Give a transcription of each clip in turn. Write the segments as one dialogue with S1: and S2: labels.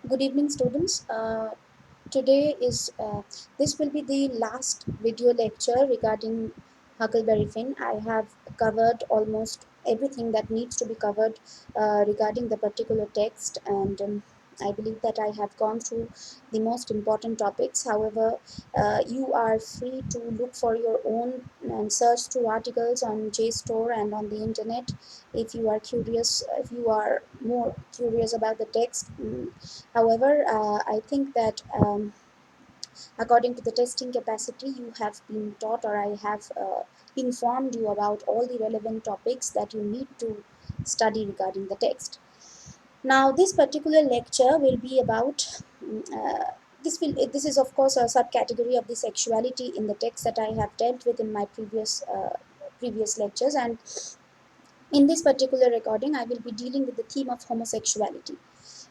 S1: Good evening, students. Today is this will be the last video lecture regarding Huckleberry Finn. I have covered almost everything that needs to be covered regarding the particular text, and I believe that I have gone through the most important topics. However, you are free to look for your own and search through articles on JSTOR and on the internet if you are curious, if you are more curious about the text. However, I think that according to the testing capacity you have been taught, or I have informed you about all the relevant topics that you need to study regarding the text. Now, this particular lecture will be about this is of course a subcategory of the sexuality in the text that I have dealt with in my previous lectures, and in this particular recording I will be dealing with the theme of homosexuality.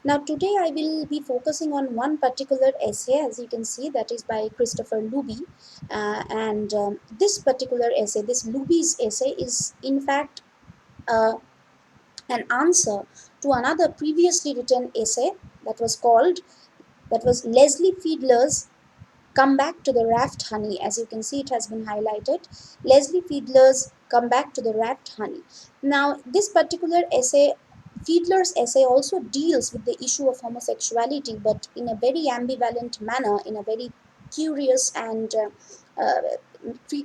S1: Now, today I will be focusing on one particular essay, as you can see, that is by Christopher Luby. And this particular essay, this Luby's essay, is in fact uh, an answer to another previously written essay that was Leslie Fiedler's Come Back to the Raft Honey. As you can see, it has been highlighted. Leslie Fiedler's Come Back to the Raft Honey. Now, this particular essay, Fiedler's essay, also deals with the issue of homosexuality, but in a very ambivalent manner, in a very curious and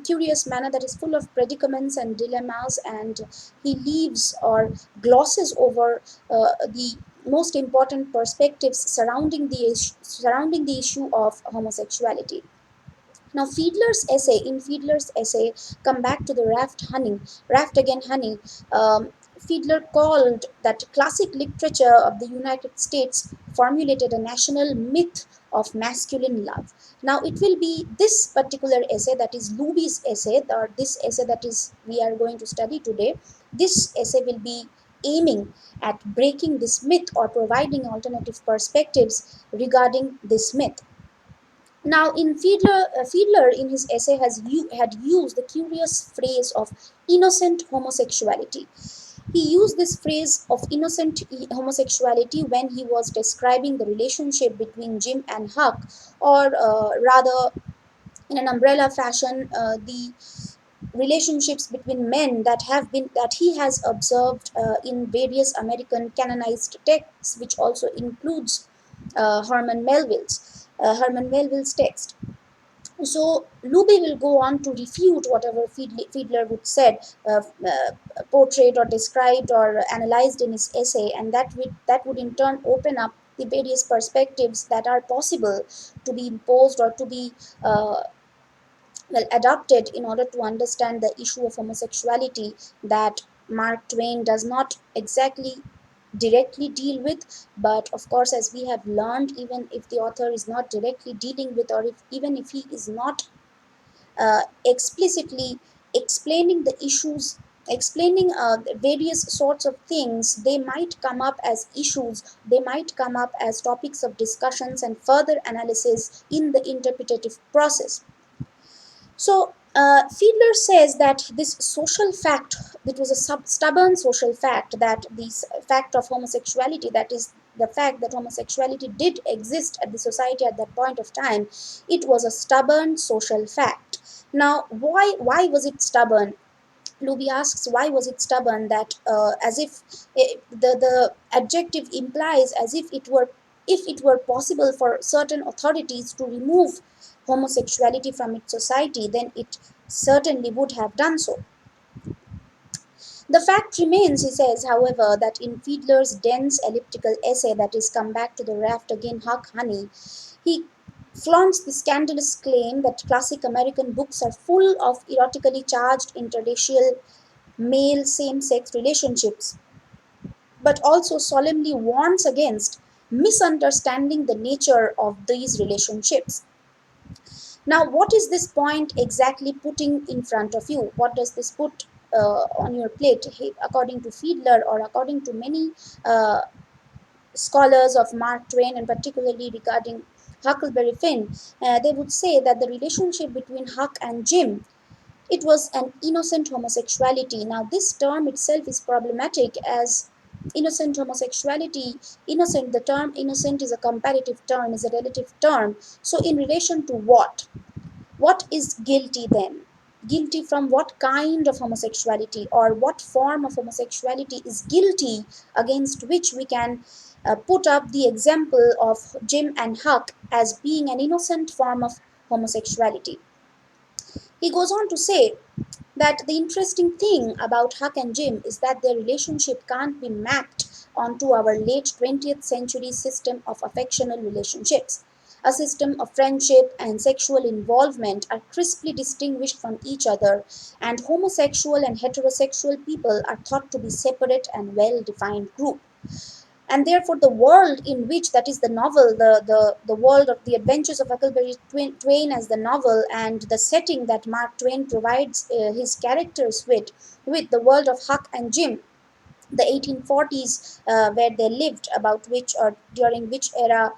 S1: curious manner that is full of predicaments and dilemmas, and he leaves or glosses over the most important perspectives surrounding the issue of homosexuality. Now, Fiedler's essay, Come Back to the Raft Again Honey, Fiedler called that classic literature of the United States formulated a national myth of masculine love. Now, it will be this particular essay, that is Luby's essay, or this essay that is we are going to study today. This essay will be aiming at breaking this myth or providing alternative perspectives regarding this myth. Now, in Fiedler in his essay had used the curious phrase of innocent homosexuality. He used this phrase of innocent homosexuality when he was describing the relationship between Jim and Huck, or rather, in an umbrella fashion, the relationships between men that he has observed in various American canonized texts, which also includes Herman Melville's text. So Luby will go on to refute whatever Fiedler would said, portrayed or described or analyzed in his essay, and that would in turn open up the various perspectives that are possible to be imposed or to be adopted in order to understand the issue of homosexuality that Mark Twain does not exactly directly deal with. But of course, as we have learned, even if the author is not directly dealing with, or even if he is not explicitly explaining the issues, explaining various sorts of things, they might come up as issues, they might come up as topics of discussions and further analysis in the interpretative process. So, Fiedler says that this social fact, it was a stubborn social fact, that this fact of homosexuality, that is the fact that homosexuality did exist at the society at that point of time, it was a stubborn social fact. Now, why was it stubborn? Luby asks, why was it stubborn? That as if the adjective implies as if it were possible for certain authorities to remove homosexuality from its society, then it certainly would have done so. The fact remains, he says, however, that in Fiedler's dense elliptical essay, that is Come Back to the Raft Again, Huck Honey, he flaunts the scandalous claim that classic American books are full of erotically charged interracial male same-sex relationships, but also solemnly warns against misunderstanding the nature of these relationships. Now, what is this point exactly putting in front of you? What does this put on your plate? According to Fiedler, or according to many uh, scholars of Mark Twain, and particularly regarding Huckleberry Finn, they would say that the relationship between Huck and Jim, it was an innocent homosexuality. Now, this term itself is problematic, as innocent homosexuality. Innocent, the term innocent is a comparative term, is a relative term. So in relation to what is guilty then? Guilty from what kind of homosexuality, or what form of homosexuality is guilty, against which we can put up the example of Jim and Huck as being an innocent form of homosexuality. He goes on to say that the interesting thing about Huck and Jim is that their relationship can't be mapped onto our late 20th century system of affectional relationships. A system of friendship and sexual involvement are crisply distinguished from each other, and homosexual and heterosexual people are thought to be separate and well defined groups. And therefore the world in which, that is the novel, the world of the adventures of Huckleberry Twain as the novel, and the setting that Mark Twain provides his characters with the world of Huck and Jim, the 1840s, where they lived, about which, or during which era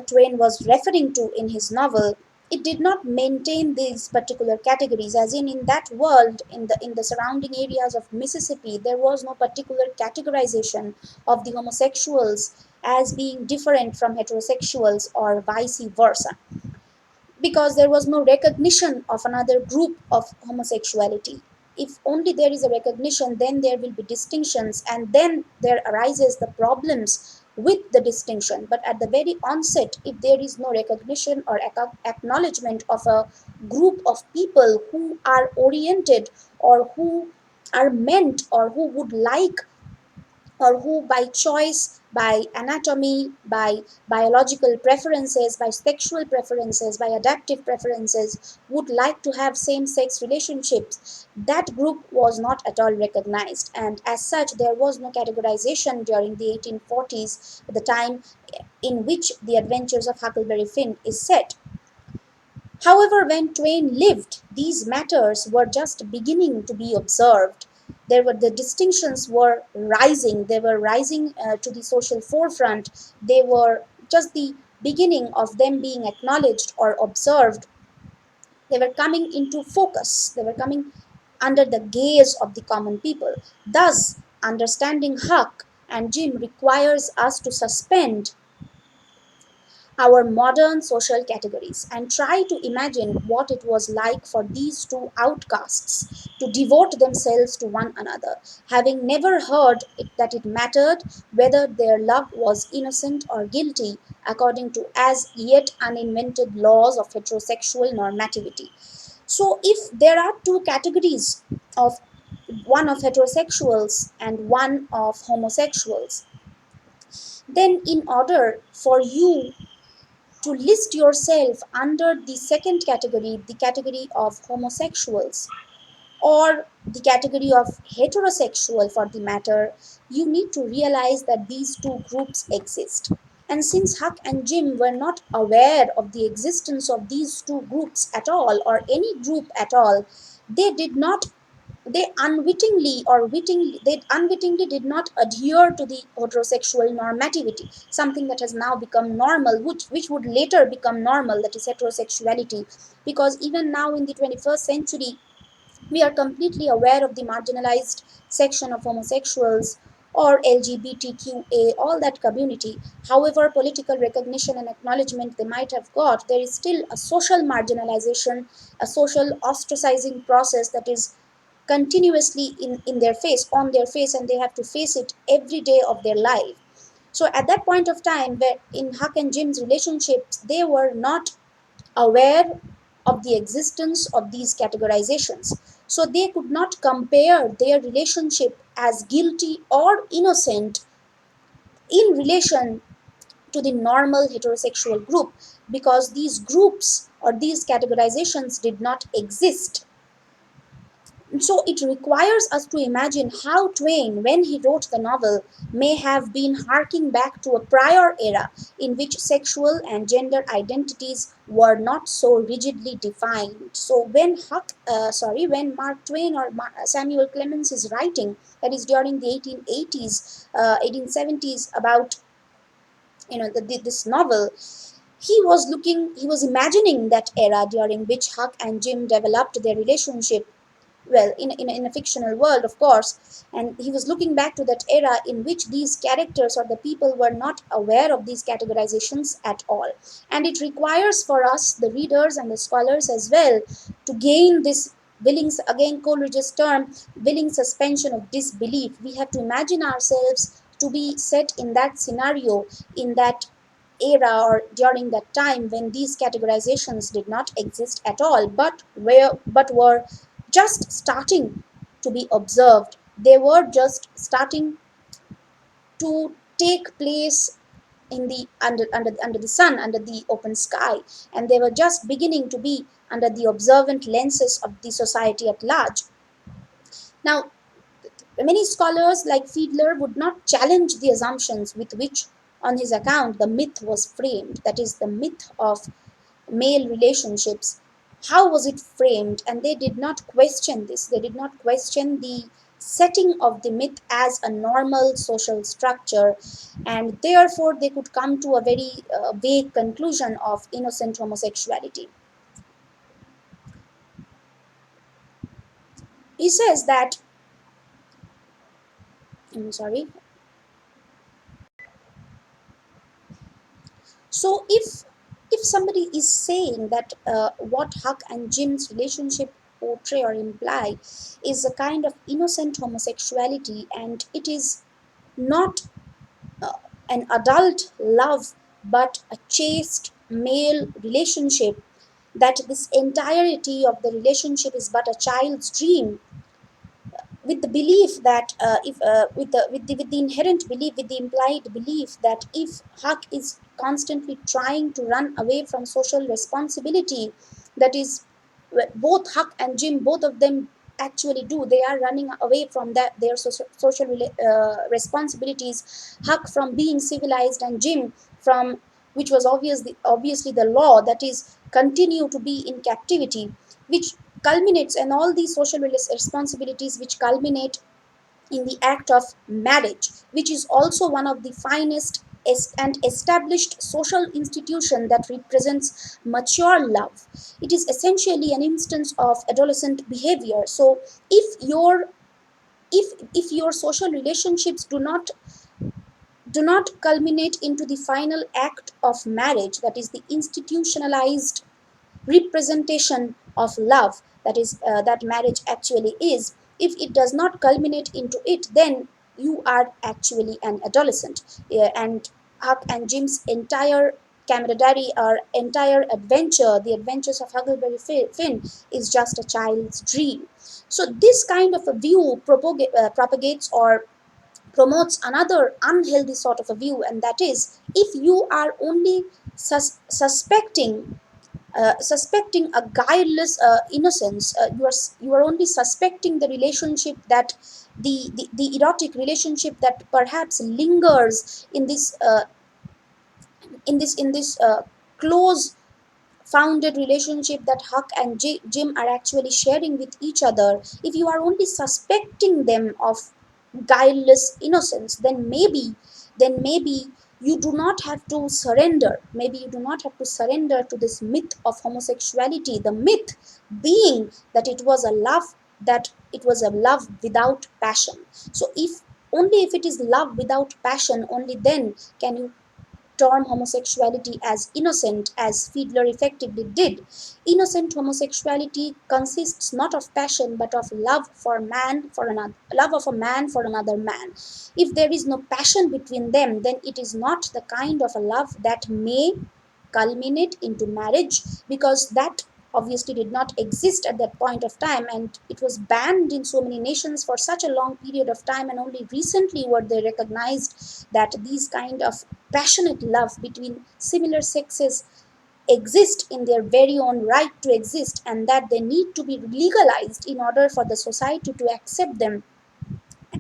S1: Twain was referring to in his novel, it did not maintain these particular categories. As in that world, in the surrounding areas of Mississippi, there was no particular categorization of the homosexuals as being different from heterosexuals or vice versa, because there was no recognition of another group of homosexuality. If only there is a recognition, then there will be distinctions, and then there arises the problems with the distinction. But at the very onset, if there is no recognition or acknowledgement of a group of people who are oriented, or who are meant, or who would like, or who by choice, by anatomy, by biological preferences, by sexual preferences, by adaptive preferences, would like to have same sex relationships, that group was not at all recognized. And as such, there was no categorization during the 1840s, the time in which the adventures of Huckleberry Finn is set. However, when Twain lived, these matters were just beginning to be observed. The distinctions were rising. They were rising to the social forefront. They were just the beginning of them being acknowledged or observed. They were coming into focus. They were coming under the gaze of the common people. Thus, understanding Huck and Jim requires us to suspend our modern social categories and try to imagine what it was like for these two outcasts to devote themselves to one another, having never heard that it mattered whether their love was innocent or guilty, according to as yet uninvented laws of heterosexual normativity. So, if there are two categories, of one of heterosexuals and one of homosexuals, then in order for you to list yourself under the second category, the category of homosexuals, or the category of heterosexual for the matter, you need to realize that these two groups exist. And since Huck and Jim were not aware of the existence of these two groups at all, or any group at all, they did not they unwittingly did not adhere to the heterosexual normativity, something that has now become normal, which would later become normal, that is heterosexuality. Because even now in the 21st century, we are completely aware of the marginalized section of homosexuals or LGBTQA, all that community. However, political recognition and acknowledgement they might have got, there is still a social marginalization, a social ostracizing process that is continuously in their face, on their face, and they have to face it every day of their life. So at that point of time, where in Huck and Jim's relationships, they were not aware of the existence of these categorizations. So they could not compare their relationship as guilty or innocent in relation to the normal heterosexual group, because these groups or these categorizations did not exist. So it requires us to imagine how Twain, when he wrote the novel, may have been harking back to a prior era in which sexual and gender identities were not so rigidly defined. So when Mark Twain or Samuel Clemens is writing, that is during the 1880s, 1870s, about this novel, he was imagining that era during which Huck and Jim developed their relationship well, in a fictional world, of course. And he was looking back to that era in which these characters or the people were not aware of these categorizations at all. And it requires for us, the readers and the scholars as well, to gain this willing, again Coleridge's term, willing suspension of disbelief. We have to imagine ourselves to be set in that scenario, in that era, or during that time when these categorizations did not exist at all, but were just starting to be observed. They were just starting to take place in the under the sun, under the open sky, and they were just beginning to be under the observant lenses of the society at large. Now, many scholars like Fiedler would not challenge the assumptions with which, on his account, the myth was framed, that is, the myth of male relationships. How was it framed? And they did not question this. They did not question the setting of the myth as a normal social structure, and therefore they could come to a very vague conclusion of innocent homosexuality. He says that, I'm sorry. So if somebody is saying that what Huck and Jim's relationship portray or imply is a kind of innocent homosexuality, and it is not uh, an adult love but a chaste male relationship, that this entirety of the relationship is but a child's dream, with the belief that if with the inherent belief, with the implied belief that if Huck is constantly trying to run away from social responsibility, that is, both Huck and Jim, both of them actually do, they are running away from that their social responsibilities. Huck from being civilized, and Jim from, which was obviously the law, that is, continue to be in captivity, which culminates, and all these social responsibilities which culminate in the act of marriage, which is also one of the finest and established social institution that represents mature love. It is essentially an instance of adolescent behavior. So if your social relationships do not culminate into the final act of marriage, that is the institutionalized representation of love, that is that marriage actually is, if it does not culminate into it, then you are actually an adolescent. And Huck and Jim's entire camaraderie or entire adventure, the adventures of Huckleberry Finn, is just a child's dream. So this kind of a view propagates or promotes another unhealthy sort of a view, and that is, if you are only suspecting a guileless innocence, you are only suspecting the relationship, that the erotic relationship that perhaps lingers in this close founded relationship that Huck and Jim are actually sharing with each other. If you are only suspecting them of guileless innocence, then maybe you do not have to surrender. Maybe you do not have to surrender to this myth of homosexuality. The myth being that it was a love without passion. So if it is love without passion, only then can you term homosexuality as innocent, as Fiedler effectively did. Innocent homosexuality consists not of passion but of love of a man for another man. If there is no passion between them, then it is not the kind of a love that may culminate into marriage, because that obviously did not exist at that point of time, and it was banned in so many nations for such a long period of time, and only recently were they recognized that these kind of passionate love between similar sexes exist in their very own right to exist, and that they need to be legalized in order for the society to accept them,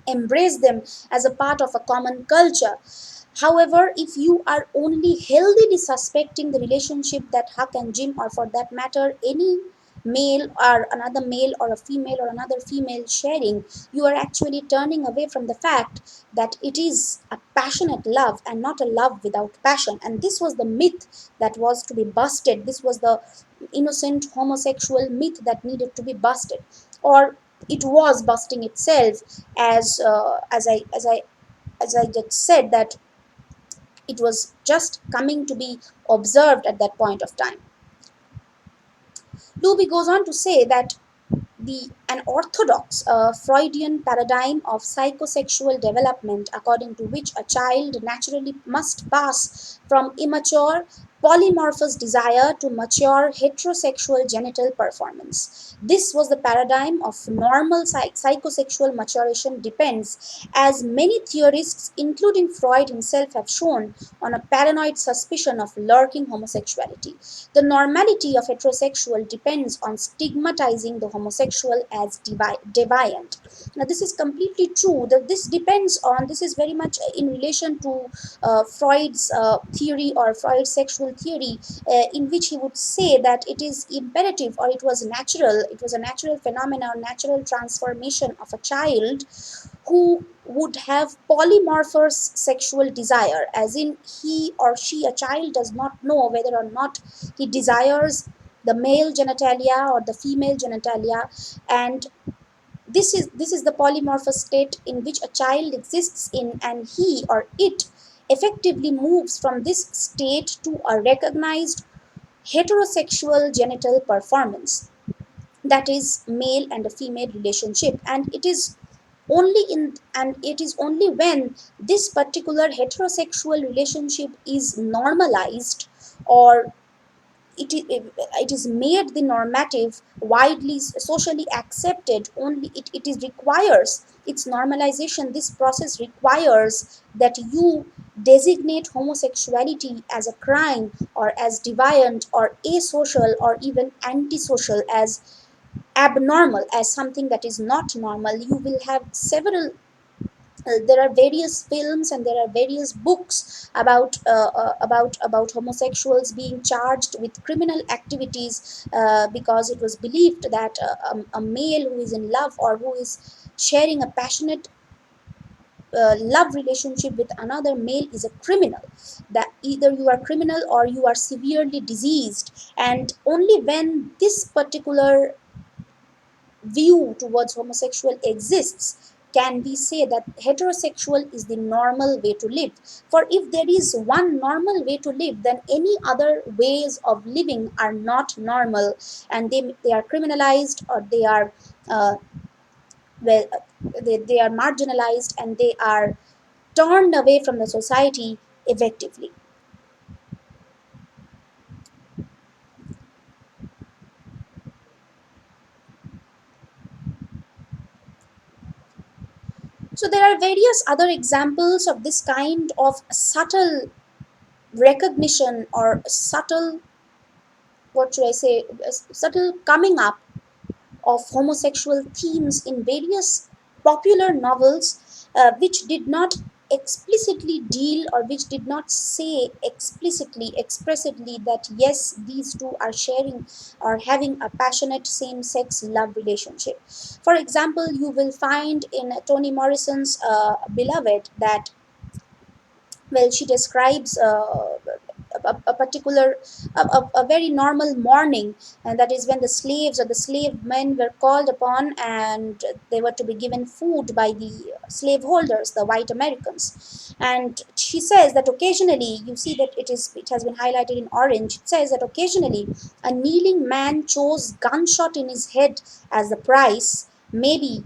S1: embrace them as a part of a common culture. However, if you are only healthily suspecting the relationship that Huck and Jim, or for that matter, any male or another male, or a female or another female sharing, you are actually turning away from the fact that it is a passionate love and not a love without passion. And this was the myth that was to be busted. This was the innocent homosexual myth that needed to be busted. Or it was busting itself, as I just said, that it was just coming to be observed at that point of time. Luby goes on to say that an orthodox Freudian paradigm of psychosexual development, according to which a child naturally must pass from immature polymorphous desire to mature heterosexual genital performance. This was the paradigm of normal psychosexual maturation depends, as many theorists, including Freud himself, have shown, on a paranoid suspicion of lurking homosexuality. The normality of heterosexual depends on stigmatizing the homosexual as deviant. Now, this is completely true. That this depends on, this is very much in relation to Freud's theory, or Freud's sexual theory, in which he would say that it is imperative, or it was natural, it was a natural phenomenon, natural transformation of a child who would have polymorphous sexual desire, as in he or she, a child, does not know whether or not he desires the male genitalia or the female genitalia. And this is the polymorphous state in which a child exists in, and he or it effectively moves from this state to a recognized heterosexual genital performance, that is male and a female relationship. And it is only when this particular heterosexual relationship is normalized, or it is made the normative, widely socially accepted, only it is requires its normalization. This process requires that you designate homosexuality as a crime, or as deviant, or asocial, or even antisocial, as abnormal, as something that is not normal. You will have several there are various films, and there are various books about homosexuals being charged with criminal activities, because it was believed that a male who is in love, or who is sharing a passionate love relationship with another male, is a criminal. That either you are criminal or you are severely diseased. And only when this particular view towards homosexual exists can we say that heterosexual is the normal way to live. For if there is one normal way to live, then any other ways of living are not normal, and they are criminalized, or they are uh, well, they are marginalized, and they are turned away from the society effectively. So there are various other examples of this kind of subtle recognition, or subtle, what should I say, subtle coming up of homosexual themes in various popular novels, which did not explicitly deal, or which did not say explicitly, expressly, that yes, these two are sharing or having a passionate same sex love relationship. For example, you will find in Toni Morrison's Beloved that, well, she describes a particular a very normal morning, and that is when the slaves or the slave men were called upon, and they were to be given food by the slave holders, the white Americans. And she says that occasionally, you see that it has been highlighted in orange, it says that occasionally a kneeling man chose gunshot in his head as the price, maybe,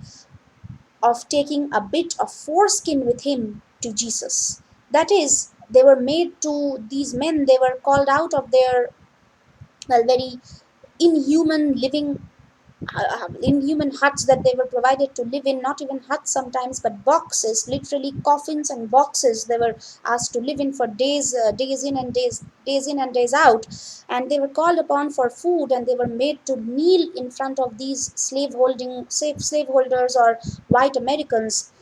S1: of taking a bit of foreskin with him to Jesus. That is, they were made to, these men, they were called out of their, well, very inhuman living, inhuman huts that they were provided to live in, not even huts sometimes, but boxes, literally coffins and boxes. They were asked to live in for days, days in and days in and days out. And they were called upon for food, and they were made to kneel in front of these slaveholders, or white Americans.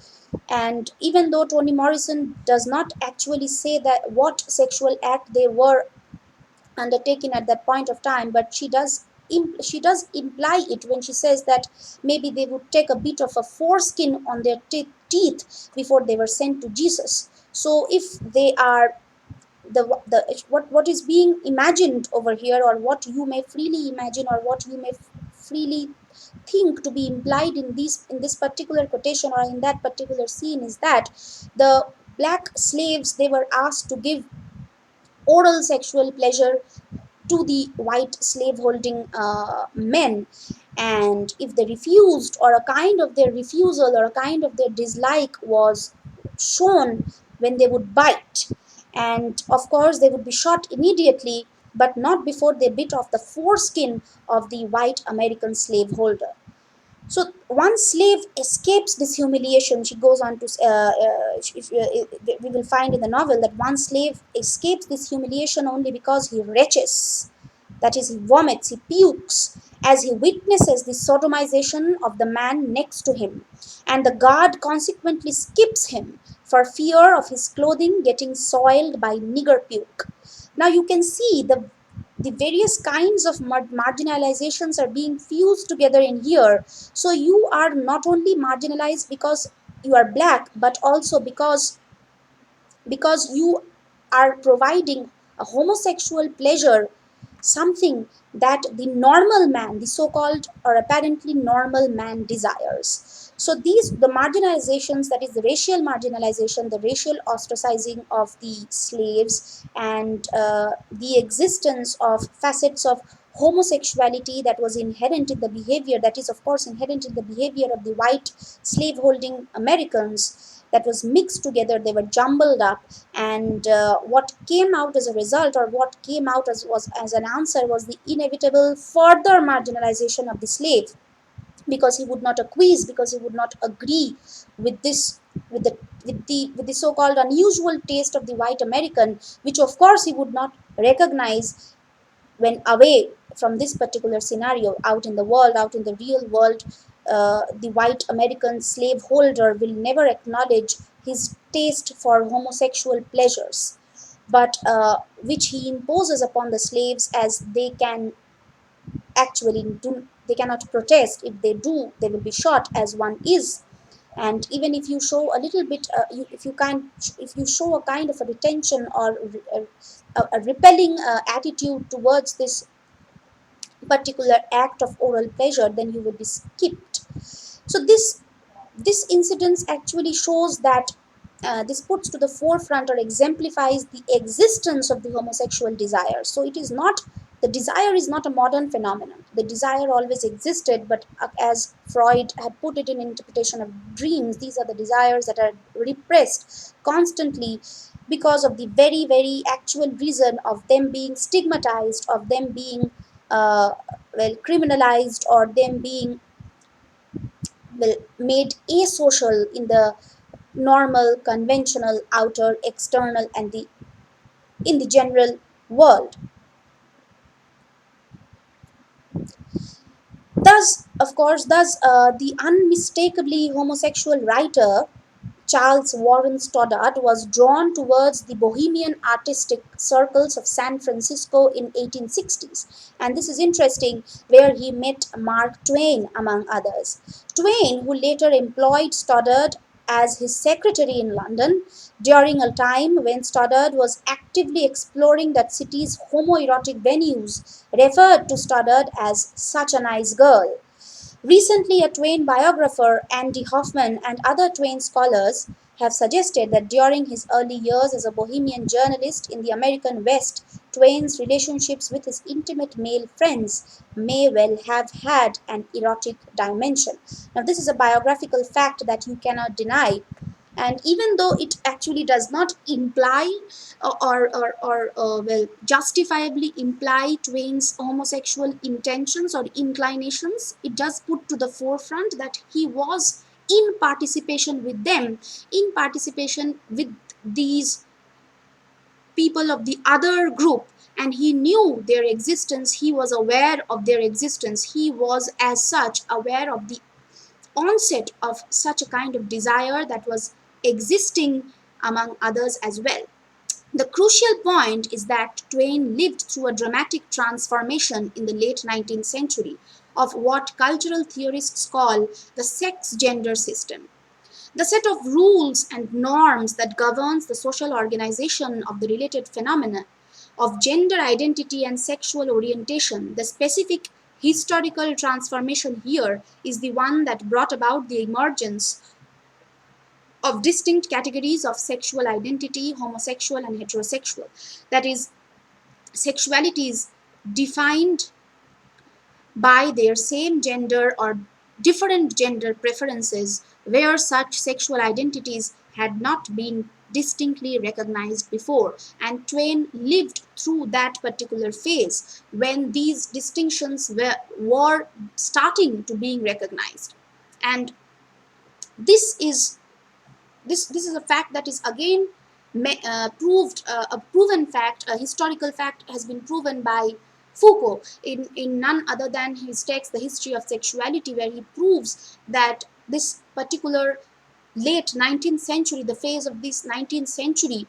S1: And even though Toni Morrison does not actually say that what sexual act they were undertaken at that point of time, but she does imply it when she says that maybe they would take a bit of a foreskin on their teeth before they were sent to Jesus. So if they are the what is being imagined over here, or what you may freely imagine, or what you may freely think to be implied in this particular quotation or in that particular scene is that the black slaves, they were asked to give oral sexual pleasure to the white slaveholding men, and if they refused, or a kind of their refusal or a kind of their dislike was shown, when they would bite, and of course they would be shot immediately, but not before they bit off the foreskin of the white American slaveholder. So one slave escapes this humiliation. She goes on to, we will find in the novel that one slave escapes this humiliation only because he retches, that is, he vomits, he pukes, as he witnesses the sodomization of the man next to him. And the guard consequently skips him for fear of his clothing getting soiled by nigger puke. Now you can see the various kinds of marginalizations are being fused together in here. So you are not only marginalized because you are black, but also because you are providing a homosexual pleasure, something that the normal man, the so-called or apparently normal man, desires. So these, the marginalizations, that is the racial marginalization, the racial ostracizing of the slaves, and the existence of facets of homosexuality that was inherent in the behavior, that is of course inherent in the behavior of the white slaveholding Americans, that was mixed together, they were jumbled up, and what came out as a result, or what came out as was as an answer, was the inevitable further marginalization of the slave, because he would not acquiesce, because he would not agree with this, with the so-called unusual taste of the white American, which of course he would not recognize when away from this particular scenario, out in the world, out in the real world. The white American slaveholder will never acknowledge his taste for homosexual pleasures, but which he imposes upon the slaves, as they can actually do, they cannot protest. If they do, they will be shot, as one is. And even if you show a little bit, if you show a kind of a retention or a repelling attitude towards this particular act of oral pleasure, then you will be skipped. So this incidence actually shows that this puts to the forefront or exemplifies the existence of the homosexual desire. So it is not, the desire is not a modern phenomenon. The desire always existed, but as Freud had put it in interpretation of dreams, these are the desires that are repressed constantly because of the very, very actual reason of them being stigmatized, of them being criminalized, or them being made asocial in the normal, conventional, outer, external, and the in the general world. Thus, the unmistakably homosexual writer Charles Warren Stoddard was drawn towards the bohemian artistic circles of San Francisco in 1860s. And this is interesting, where he met Mark Twain among others. Twain, who later employed Stoddard as his secretary in London during a time when Stoddard was actively exploring that city's homoerotic venues, referred to Stoddard as such a nice girl. Recently, a Twain biographer, Andy Hoffman, and other Twain scholars have suggested that during his early years as a bohemian journalist in the American West, Twain's relationships with his intimate male friends may well have had an erotic dimension. Now, this is a biographical fact that you cannot deny, and even though it actually does not imply or justifiably imply Twain's homosexual intentions or inclinations, it does put to the forefront that he was in participation with them, in participation with these people of the other group, and he knew their existence, he was aware of their existence, he was as such aware of the onset of such a kind of desire that was existing among others as well. The crucial point is that Twain lived through a dramatic transformation in the late 19th century of what cultural theorists call the sex gender system. The set of rules and norms that governs the social organization of the related phenomena of gender identity and sexual orientation, the specific historical transformation here is the one that brought about the emergence of distinct categories of sexual identity, homosexual and heterosexual. That is, sexuality is defined by their same gender or different gender preferences, where such sexual identities had not been distinctly recognized before. And Twain lived through that particular phase when these distinctions were starting to being recognized. And this is this is a fact that is again proved, a proven fact, a historical fact has been proven by Foucault in none other than his text The History of Sexuality, where he proves that this particular late 19th century, the phase of this 19th century,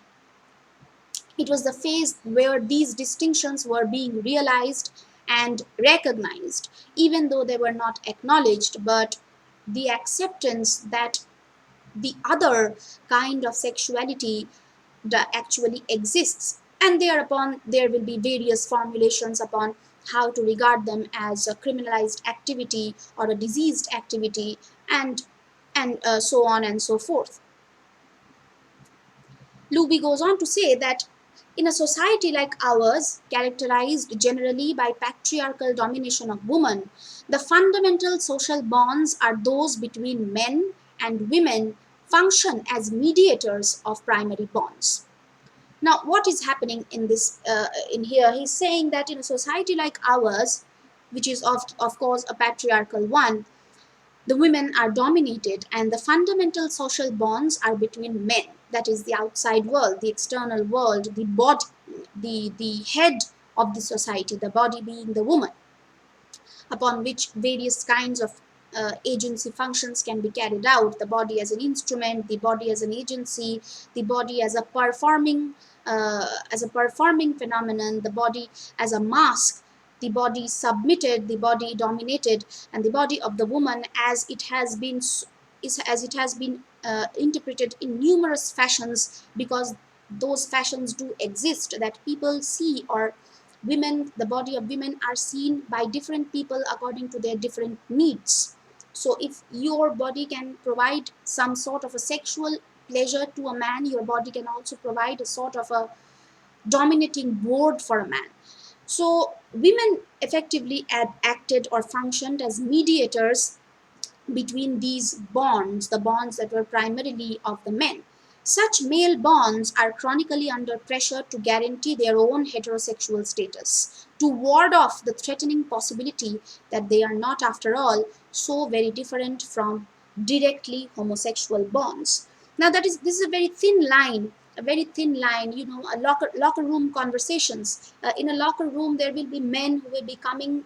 S1: it was the phase where these distinctions were being realized and recognized, even though they were not acknowledged. But the acceptance that the other kind of sexuality that actually exists, and thereupon there will be various formulations upon how to regard them as a criminalized activity or a diseased activity, and so on and so forth. Luby goes on to say that in a society like ours, characterized generally by patriarchal domination of women, the fundamental social bonds are those between men, and women function as mediators of primary bonds. Now, what is happening in this in here? He's saying that in a society like ours, which is of course a patriarchal one, the women are dominated, and the fundamental social bonds are between men. That is the outside world, the external world, the body, the head of the society, the body being the woman, upon which various kinds of agency functions can be carried out: the body as an instrument, the body as an agency, the body as a performing phenomenon, the body as a mask, the body submitted, the body dominated, and the body of the woman as it has been interpreted in numerous fashions, because those fashions do exist, that people see, or women, the body of women are seen by different people according to their different needs. So if your body can provide some sort of a sexual pleasure to a man, your body can also provide a sort of a dominating board for a man. So women effectively acted or functioned as mediators between these bonds, the bonds that were primarily of the men. Such male bonds are chronically under pressure to guarantee their own heterosexual status, to ward off the threatening possibility that they are not, after all, so very different from directly homosexual bonds. Now, this is a very thin line, a very thin line. A locker room conversations. In a locker room, there will be men who will be coming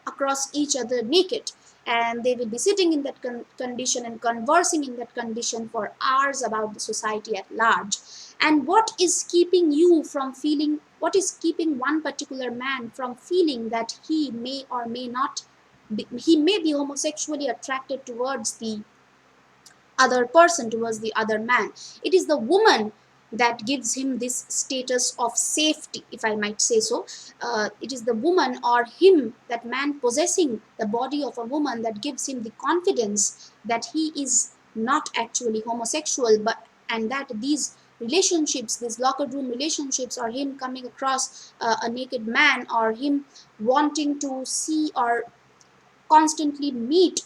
S1: across each other naked, and they will be sitting in that condition and conversing in that condition for hours about the society at large. And what is keeping one particular man from feeling that he may or may not he may be homosexually attracted towards the other person, towards the other man? It is the woman that gives him this status of safety, if I might say so. It is the woman, or him, that man possessing the body of a woman, that gives him the confidence that he is not actually homosexual, but and that these relationships, these locker room relationships, or him coming across a naked man, or him wanting to see or constantly meet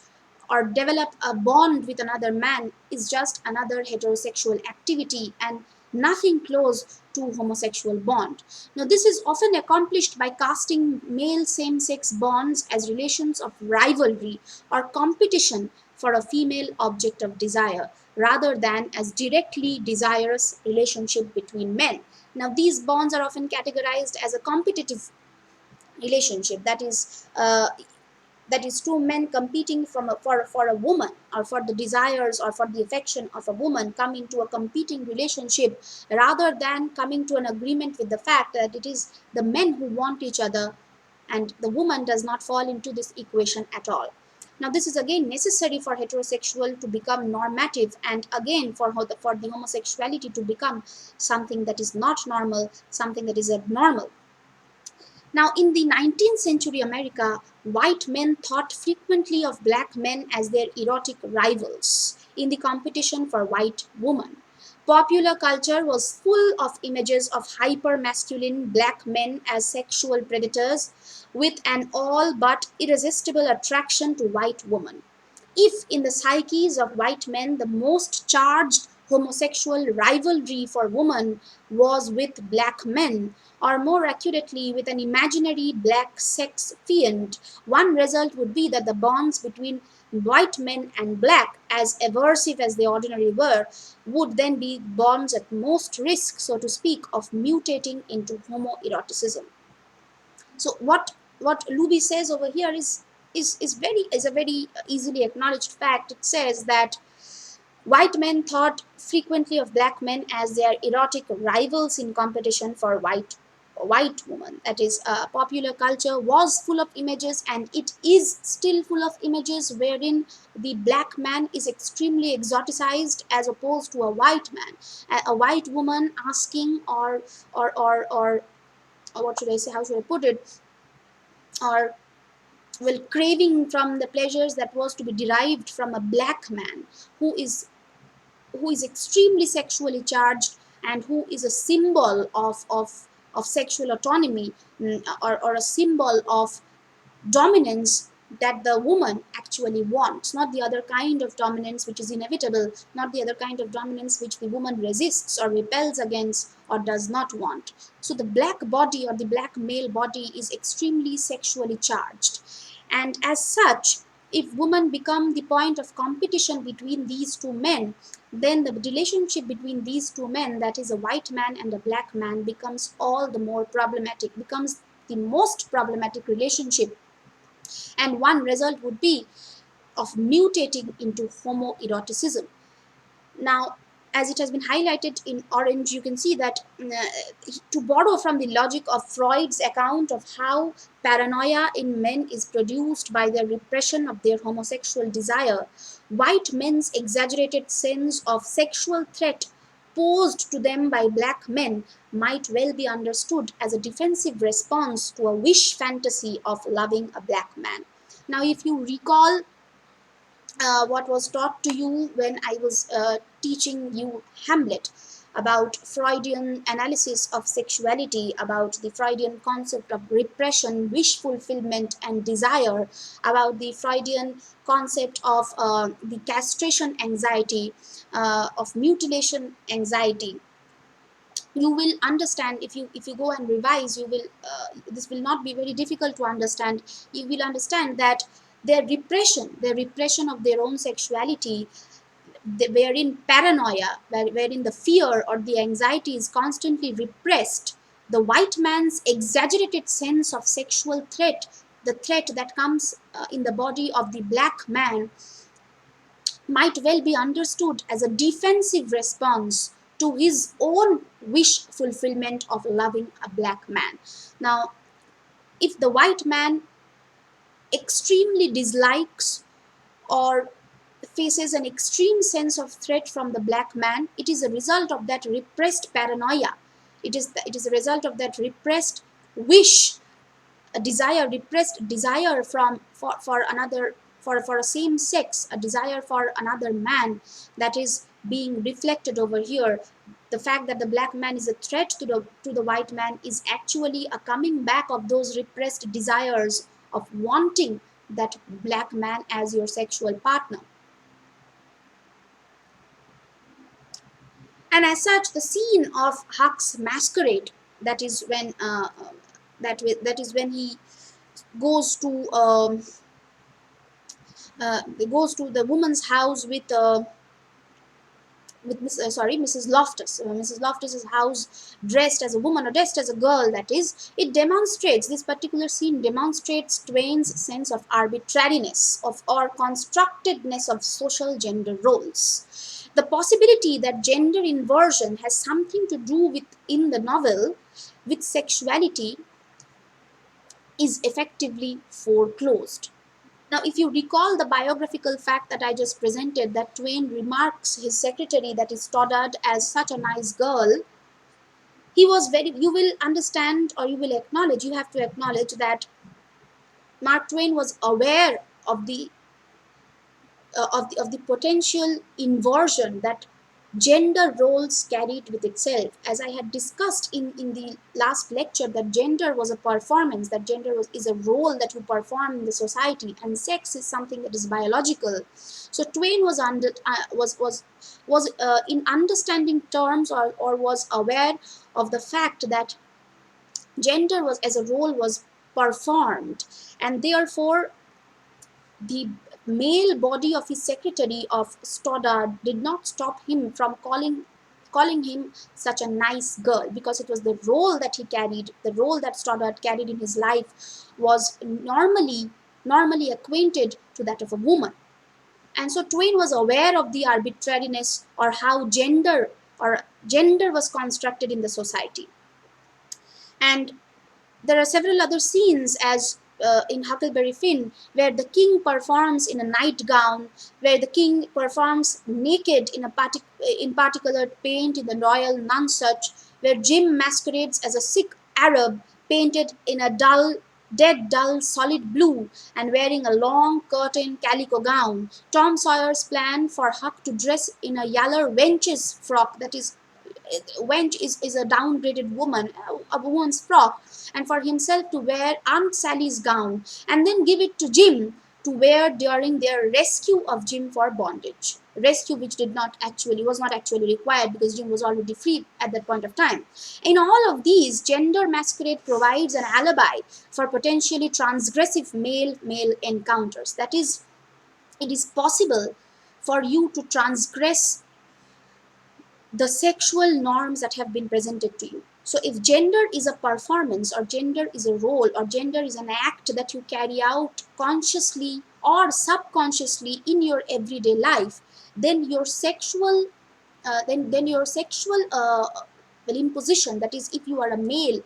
S1: or develop a bond with another man, is just another heterosexual activity and nothing close to homosexual bond. Now, this is often accomplished by casting male same-sex bonds as relations of rivalry or competition for a female object of desire, rather than as directly desirous relationship between men. Now, these bonds are often categorized as a competitive relationship, that is two men competing for a woman, or for the desires or for the affection of a woman, come into a competing relationship, rather than coming to an agreement with the fact that it is the men who want each other, and the woman does not fall into this equation at all. Now, this is again necessary for heterosexual to become normative, and again for the homosexuality to become something that is not normal, something that is abnormal. Now, in the 19th century America, white men thought frequently of black men as their erotic rivals in the competition for white women. Popular culture was full of images of hyper masculine black men as sexual predators with an all but irresistible attraction to white women. If in the psyches of white men the most charged homosexual rivalry for women was with black men, or more accurately, with an imaginary black sex fiend, one result would be that the bonds between white men and black, as aversive as they ordinarily were, would then be bonds at most risk, so to speak, of mutating into homoeroticism. So what Luby says over here is a very easily acknowledged fact. It says that white men thought frequently of black men as their erotic rivals in competition for white women. That is, popular culture was full of images, and it is still full of images wherein the black man is extremely exoticized as opposed to a white man. A white woman asking, or what should I say? How should I put it? Or well, craving from the pleasures that was to be derived from a black man who is who is extremely sexually charged and who is a symbol of sexual autonomy, or a symbol of dominance that the woman actually wants, not the other kind of dominance which is inevitable, not the other kind of dominance which the woman resists or repels against or does not want. So the black body or the black male body is extremely sexually charged. And as such, if women become the point of competition between these two men, then the relationship between these two men, that is a white man and a black man, becomes all the more problematic, becomes the most problematic relationship, and one result would be of mutating into homoeroticism. Now, as it has been highlighted in orange, you can see that to borrow from the logic of Freud's account of how paranoia in men is produced by the repression of their homosexual desire, white men's exaggerated sense of sexual threat posed to them by black men might well be understood as a defensive response to a wish fantasy of loving a black man. Now, if you recall what was taught to you when I was teaching you Hamlet, about Freudian analysis of sexuality, about the Freudian concept of repression, wish fulfillment, and desire, about the Freudian concept of the castration anxiety, of mutilation anxiety. You will understand, if you go and revise, you will this will not be very difficult to understand. You will understand that their repression of their own sexuality, wherein paranoia, wherein the fear or the anxiety is constantly repressed, the white man's exaggerated sense of sexual threat, the threat that comes in the body of the black man, might well be understood as a defensive response to his own wish fulfillment of loving a black man. Now, if the white man extremely dislikes or faces an extreme sense of threat from the black man, it is a result of that repressed paranoia. It is a result of that repressed wish, a desire, repressed desire for another, for a same sex, a desire for another man, that is being reflected over here. The fact that the black man is a threat to the white man is actually a coming back of those repressed desires of wanting that black man as your sexual partner. And as such, the scene of Huck's masquerade, that is when that is when he goes to goes to the woman's house with Mrs. Loftus. Mrs. Loftus's house, dressed as a woman or dressed as a girl. That is, it demonstrates, this particular scene demonstrates Twain's sense of arbitrariness of or constructedness of social gender roles. The possibility that gender inversion has something to do with in the novel with sexuality is effectively foreclosed. Now, if you recall the biographical fact that I just presented, that Twain remarks his secretary, that is Stoddard, as such a nice girl, He was very, you will understand, or you will acknowledge, you have to acknowledge that Mark Twain was aware of the potential inversion that gender roles carried with itself. As I had discussed in the last lecture, that gender was a performance, that gender is a role that you perform in the society, and sex is something that is biological. So Twain was under was in understanding terms, or was aware of the fact that gender was as a role was performed, and therefore the male body of his secretary of Stoddard did not stop him from calling him such a nice girl, because it was the role that he carried, the role that Stoddard carried in his life was normally acquainted to that of a woman. And so Twain was aware of the arbitrariness, or how gender was constructed in the society. And there are several other scenes, as in Huckleberry Finn, where the king performs in a nightgown, where the king performs naked in particular paint in the royal nonsuch, where Jim masquerades as a sick Arab painted in a dull, solid blue, and wearing a long curtain calico gown. Tom Sawyer's plan for Huck to dress in a yaller wench's frock, that is, wench is a downgraded woman, a woman's frock, and for himself to wear Aunt Sally's gown, and then give it to Jim to wear during their rescue of Jim for bondage. Rescue which was not actually required, because Jim was already free at that point of time. In all of these, gender masquerade provides an alibi for potentially transgressive male encounters. That is, it is possible for you to transgress the sexual norms that have been presented to you. So, if gender is a performance, or gender is a role, or gender is an act that you carry out consciously or subconsciously in your everyday life, then your sexual well, imposition, that is, if you are a male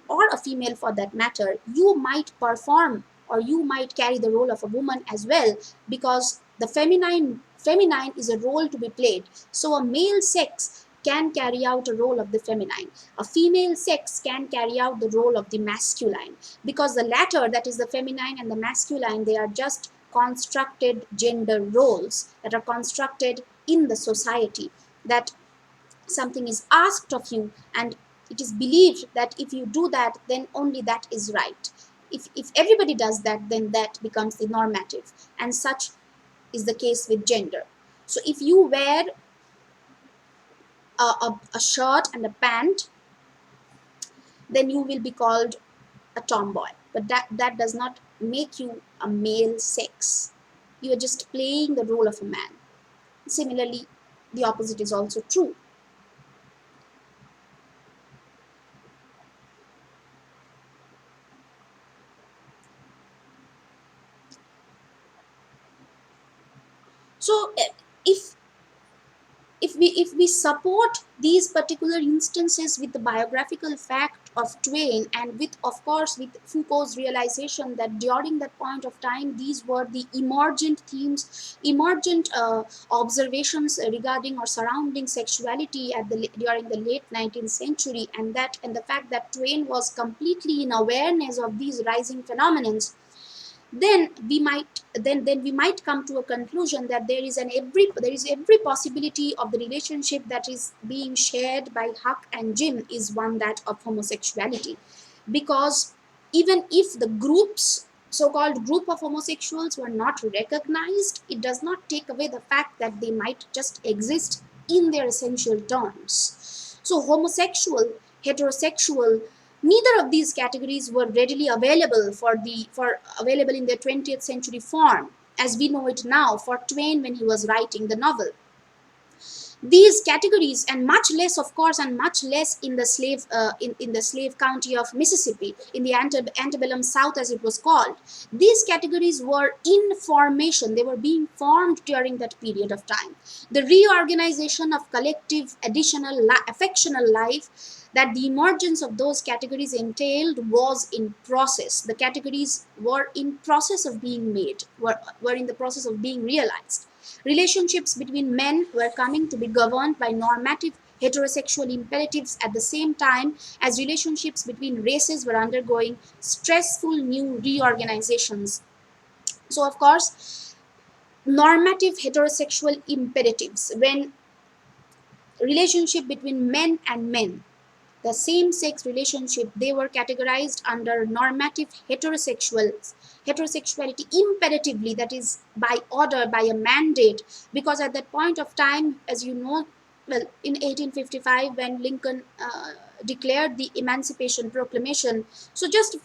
S1: or a female for that matter, you might perform, or you might carry the role of a woman as well, because the feminine is a role to be played. So a male sex can carry out a role of the feminine, a female sex can carry out the role of the masculine, because the latter, that is the feminine and the masculine, they are just constructed gender roles that are constructed in the society, that something is asked of you, and it is believed that if you do that, then only that is right. If everybody does that, then that becomes the normative, and such is the case with gender. So if you wear a shirt and a pant, then you will be called a tomboy, but that does not make you a male sex. You are just playing the role of a man. Similarly, the opposite is also true. So if if we support these particular instances with the biographical fact of Twain, and with, of course, with Foucault's realization that during that point of time these were the emergent themes, emergent observations regarding or surrounding sexuality during the late 19th century, and the fact that Twain was completely in awareness of these rising phenomena, then we might come to a conclusion that there is every possibility of the relationship that is being shared by Huck and Jim is one, that of homosexuality, because even if the so-called group of homosexuals were not recognized, it does not take away the fact that they might just exist in their essential terms. So homosexual, heterosexual, neither of these categories were readily available for available in their 20th century form as we know it now for Twain when he was writing the novel. These categories, and much less, of course, and much less in the slave county of Mississippi, in the antebellum South as it was called, these categories were in formation. They were being formed during that period of time. The reorganization of collective additional affectional life that the emergence of those categories entailed was in process. The categories were in process of being made, were in the process of being realized. Relationships between men were coming to be governed by normative heterosexual imperatives at the same time as relationships between races were undergoing stressful new reorganizations. So, of course, normative heterosexual imperatives, when relationship between men and men, the same sex relationship, they were categorized under normative heterosexuality imperatively, that is by order, by a mandate, because at that point of time, as you know, well, in 1855 when Lincoln declared the Emancipation Proclamation, so just a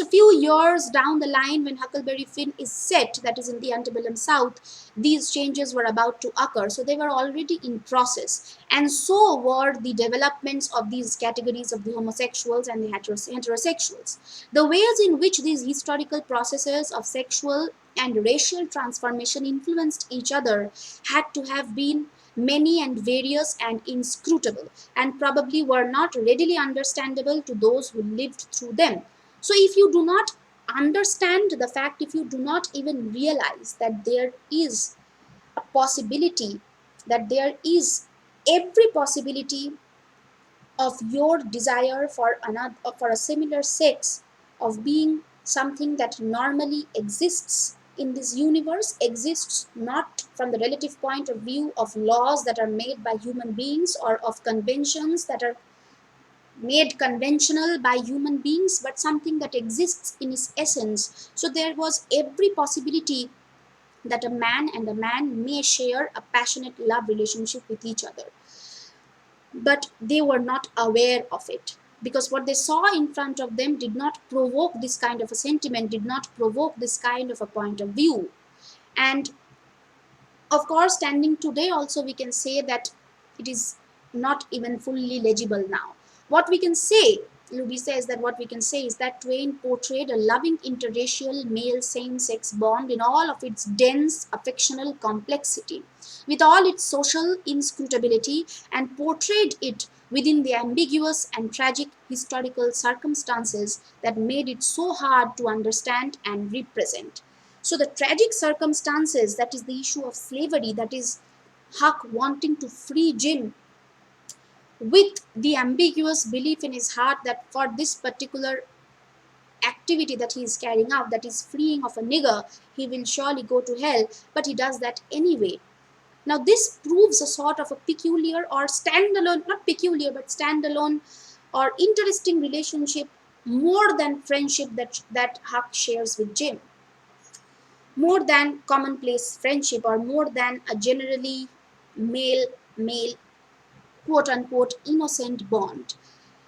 S1: few years down the line, when Huckleberry Finn is set, that is in the antebellum South, these changes were about to occur. So they were already in process. And so were the developments of these categories of the homosexuals and the heterosexuals. The ways in which these historical processes of sexual and racial transformation influenced each other had to have been many and various and inscrutable, and probably were not readily understandable to those who lived through them. So, if you do not understand the fact, if you do not even realize that there is a possibility, that there is every possibility of your desire for another, for a similar sex, of being something that normally exists in this universe, exists not from the relative point of view of laws that are made by human beings or of conventions that are made conventional by human beings, but something that exists in its essence. So there was every possibility that a man and a man may share a passionate love relationship with each other, but they were not aware of it, because what they saw in front of them did not provoke this kind of a sentiment, did not provoke this kind of a point of view. And of course, standing today also, we can say that it is not even fully legible now. What we can say, Luby says that what we can say is that Twain portrayed a loving interracial male same-sex bond in all of its dense affectional complexity, with all its social inscrutability, and portrayed it within the ambiguous and tragic historical circumstances that made it so hard to understand and represent. So the tragic circumstances, that is the issue of slavery, that is Huck wanting to free Jim, with the ambiguous belief in his heart that for this particular activity that he is carrying out, that is freeing of a nigger, he will surely go to hell, but he does that anyway. Now this proves a sort of a peculiar or standalone, not peculiar, but standalone or interesting relationship, more than friendship, that Huck shares with Jim, more than commonplace friendship, or more than a generally male quote unquote innocent bond.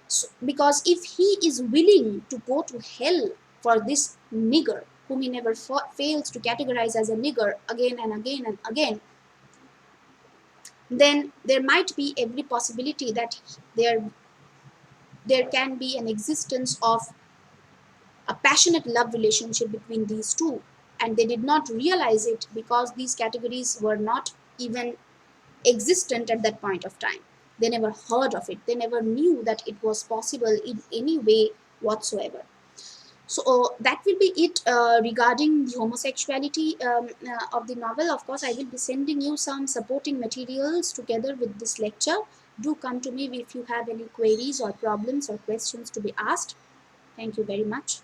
S1: So, because if he is willing to go to hell for this nigger, whom he never fails to categorize as a nigger again and again and again, then there might be every possibility that there can be an existence of a passionate love relationship between these two, and they did not realize it because these categories were not even existent at that point of time. They never heard of it, they never knew that it was possible in any way whatsoever. So that will be it regarding the homosexuality of the novel. Of course, I will be sending you some supporting materials together with this lecture. Do come to me if you have any queries or problems or questions to be asked. Thank you very much.